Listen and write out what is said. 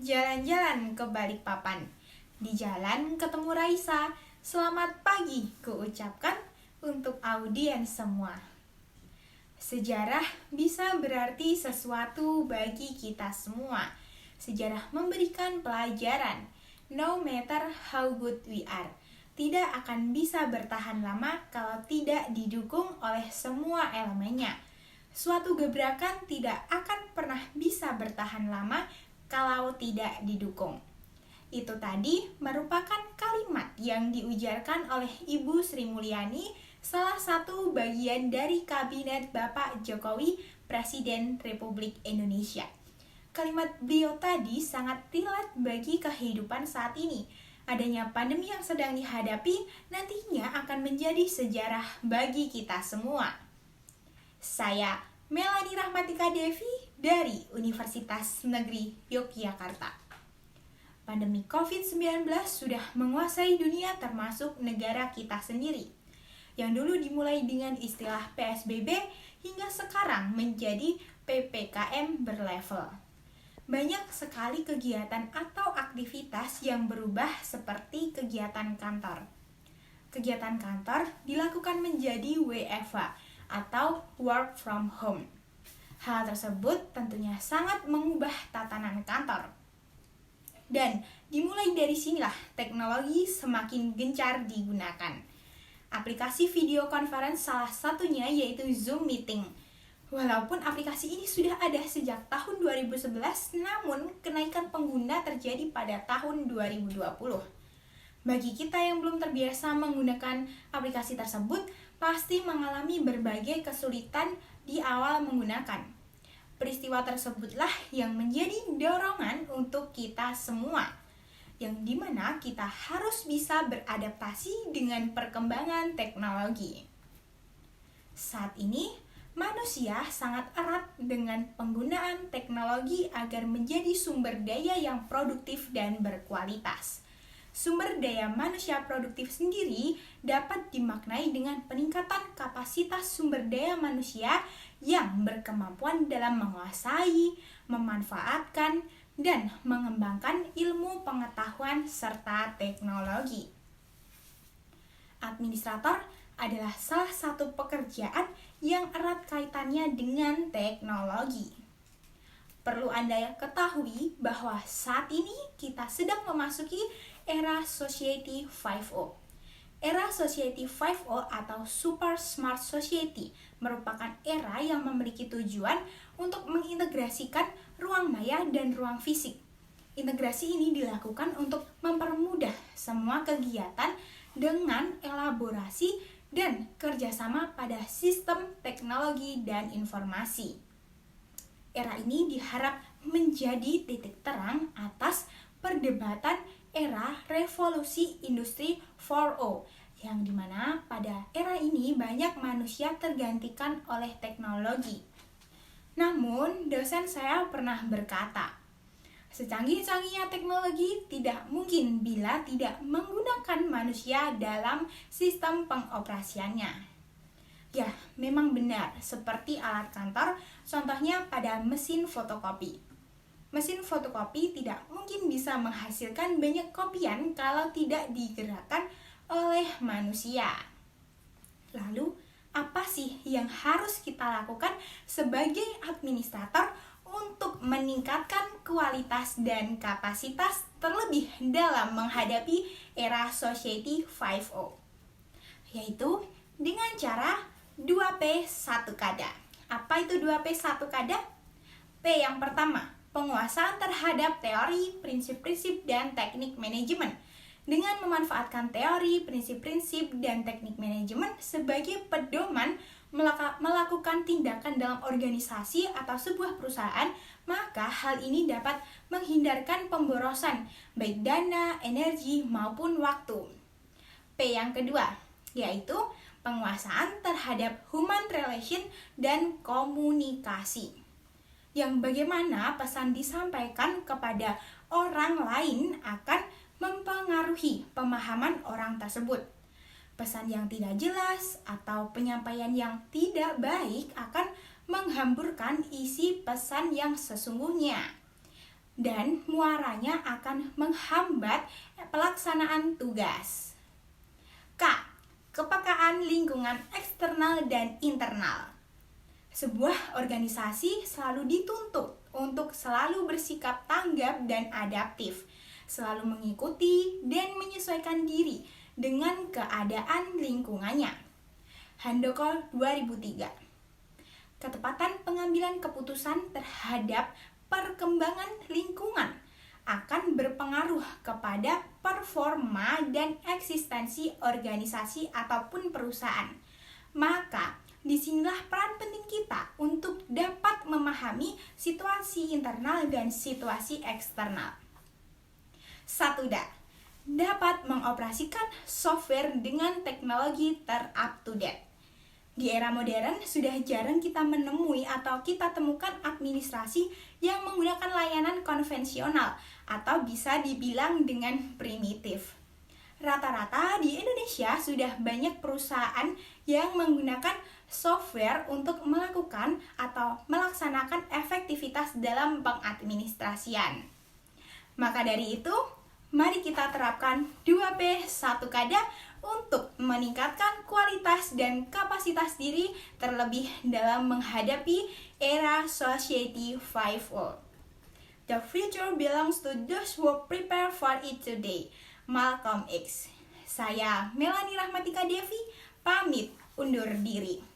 Jalan-jalan ke Balikpapan. Di jalan ketemu Raisa. Selamat pagi, kuucapkan untuk audiens semua. Sejarah bisa berarti sesuatu bagi kita semua. Sejarah memberikan pelajaran. No matter how good we are, tidak akan bisa bertahan lama kalau tidak didukung oleh semua elemennya. Suatu gebrakan tidak akan pernah bisa bertahan lama kalau tidak didukung. Itu tadi merupakan kalimat yang diujarkan oleh Ibu Sri Mulyani, salah satu bagian dari Kabinet Bapak Jokowi, Presiden Republik Indonesia. Kalimat beliau tadi sangat relate bagi kehidupan saat ini. Adanya pandemi yang sedang dihadapi nantinya akan menjadi sejarah bagi kita semua. Saya Melani Rahmatika Devi dari Universitas Negeri Yogyakarta. Pandemi COVID-19 sudah menguasai dunia termasuk negara kita sendiri. Yang dulu dimulai dengan istilah PSBB hingga sekarang menjadi PPKM berlevel. Banyak sekali kegiatan atau aktivitas yang berubah seperti kegiatan kantor. Kegiatan kantor dilakukan menjadi WFH atau work from home. Hal tersebut tentunya sangat mengubah tatanan kantor. Dan dimulai dari sinilah teknologi semakin gencar digunakan. Aplikasi video conference salah satunya yaitu Zoom Meeting. Walaupun aplikasi ini sudah ada sejak tahun 2011, namun kenaikan pengguna terjadi pada tahun 2020. Bagi kita yang belum terbiasa menggunakan aplikasi tersebut, pasti mengalami berbagai kesulitan di awal menggunakan. Peristiwa tersebutlah yang menjadi dorongan untuk kita semua, yang dimana kita harus bisa beradaptasi dengan perkembangan teknologi. Saat ini, manusia sangat erat dengan penggunaan teknologi agar menjadi sumber daya yang produktif dan berkualitas. Sumber daya manusia produktif sendiri dapat dimaknai dengan peningkatan kapasitas sumber daya manusia yang berkemampuan dalam menguasai, memanfaatkan, dan mengembangkan ilmu pengetahuan serta teknologi. Administrator adalah salah satu pekerjaan yang erat kaitannya dengan teknologi. Perlu Anda ketahui bahwa saat ini kita sedang memasuki era Society 5.0. Era Society 5.0 atau Super Smart Society merupakan era yang memiliki tujuan untuk mengintegrasikan ruang maya dan ruang fisik. Integrasi ini dilakukan untuk mempermudah semua kegiatan dengan elaborasi dan kerjasama pada sistem teknologi dan informasi. Era ini diharap menjadi titik terang atas perdebatan era revolusi industri 4.0, yang dimana pada era ini banyak manusia tergantikan oleh teknologi. Namun, dosen saya pernah berkata, secanggih-canggihnya teknologi tidak mungkin bila tidak menggunakan manusia dalam sistem pengoperasiannya. Ya, memang benar, seperti alat kantor, contohnya pada mesin fotokopi. Mesin fotokopi tidak mungkin bisa menghasilkan banyak kopian kalau tidak digerakkan oleh manusia. Lalu, apa sih yang harus kita lakukan sebagai administrator untuk meningkatkan kualitas dan kapasitas terlebih dalam menghadapi era Society 5.0? Yaitu dengan cara 2P 1 kada. Apa itu 2P 1 kada? P yang pertama, penguasaan terhadap teori, prinsip-prinsip, dan teknik manajemen. Dengan memanfaatkan teori, prinsip-prinsip, dan teknik manajemen sebagai pedoman melakukan tindakan dalam organisasi atau sebuah perusahaan, maka hal ini dapat menghindarkan pemborosan, baik dana, energi, maupun waktu. P yang kedua, yaitu penguasaan terhadap human relation dan komunikasi, yang bagaimana pesan disampaikan kepada orang lain akan mempengaruhi pemahaman orang tersebut. Pesan yang tidak jelas atau penyampaian yang tidak baik akan menghamburkan isi pesan yang sesungguhnya. dan muaranya akan menghambat pelaksanaan tugas. K. Kepekaan lingkungan eksternal dan internal. Sebuah organisasi selalu dituntut untuk selalu bersikap tanggap dan adaptif, selalu mengikuti dan menyesuaikan diri dengan keadaan lingkungannya. Handoko 2003. Ketepatan pengambilan keputusan terhadap perkembangan lingkungan akan berpengaruh kepada performa dan eksistensi organisasi ataupun perusahaan. Maka, disinilah peran penting kita untuk dapat memahami situasi internal dan situasi eksternal. 1. Dapat mengoperasikan software dengan teknologi ter-up-to-date. Di era modern, sudah jarang kita menemui atau kita temukan administrasi yang menggunakan layanan konvensional atau bisa dibilang dengan primitif. Rata-rata di Indonesia sudah banyak perusahaan yang menggunakan software untuk melakukan atau melaksanakan efektivitas dalam pengadministrasian. Maka dari itu, mari kita terapkan 2P 1KADA untuk meningkatkan kualitas dan kapasitas diri terlebih dalam menghadapi era Society 5.0. The future belongs to those who prepare for it today. Malcolm X. Saya Melanie Rahmatika Devi, pamit undur diri.